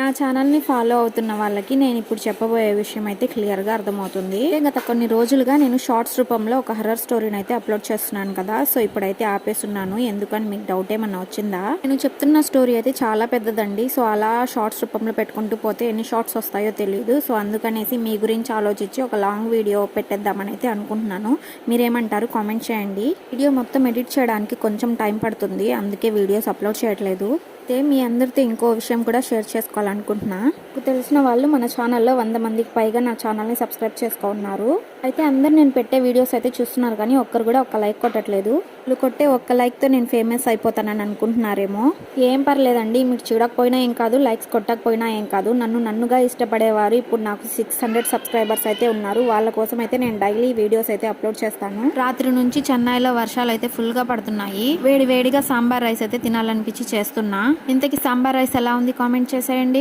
నా ఛానల్ని ఫాలో అవుతున్న వాళ్ళకి నేను ఇప్పుడు చెప్పబోయే విషయం అయితే క్లియర్గా అర్థమవుతుంది. గత కొన్ని రోజులుగా నేను షార్ట్స్ రూపంలో ఒక హర్రర్ స్టోరీని అయితే అప్లోడ్ చేస్తున్నాను కదా. సో ఇప్పుడైతే ఆపేస్తున్నాను. ఎందుకని మీకు డౌట్ ఏమన్నా వచ్చిందా? నేను చెప్తున్న స్టోరీ అయితే చాలా పెద్దదండి. సో అలా షార్ట్స్ రూపంలో పెట్టుకుంటూ పోతే ఎన్ని షార్ట్స్ వస్తాయో తెలియదు. సో అందుకనేసి మీ గురించి ఆలోచించి ఒక లాంగ్ వీడియో పెట్టేద్దామని అయితే అనుకుంటున్నాను. మీరేమంటారు? కామెంట్ చేయండి. వీడియో మొత్తం ఎడిట్ చేయడానికి కొంచెం టైం పడుతుంది, అందుకే వీడియోస్ అప్లోడ్ చేయట్లేదు. అయితే మీ అందరితో ఇంకో విషయం కూడా షేర్ చేసుకోవాలనుకుంటున్నా. నాకు తెలిసిన వాళ్ళు మన ఛానల్లో 100 మందికి పైగా నా ఛానల్ని సబ్స్క్రైబ్ చేసుకున్నారు. అయితే అందరు నేను పెట్టే వీడియోస్ అయితే చూస్తున్నారు, కానీ ఒక్కరు కూడా ఒక్క లైక్ కొట్టట్లేదు. వాళ్ళు కొట్టే ఒక్క లైక్తో నేను ఫేమస్ అయిపోతానని అనుకుంటున్నారేమో. ఏం పర్లేదండి, మీకు చూడకపోయినా ఏం కాదు, లైక్స్ కొట్టకపోయినా ఏం కాదు. నన్నుగా ఇష్టపడేవారు ఇప్పుడు నాకు 600 సబ్స్క్రైబర్స్ అయితే ఉన్నారు. వాళ్ళ కోసం అయితే నేను డైలీ వీడియోస్ అయితే అప్లోడ్ చేస్తాను. రాత్రి నుంచి చెన్నైలో వర్షాలు అయితే ఫుల్గా పడుతున్నాయి. వేడిగా సాంబార్ రైస్ అయితే తినాలనిపించి చేస్తున్నా. ఇంతకీ సాంబార్ రైస్ ఎలా ఉంది? కామెంట్ చేసేయండి.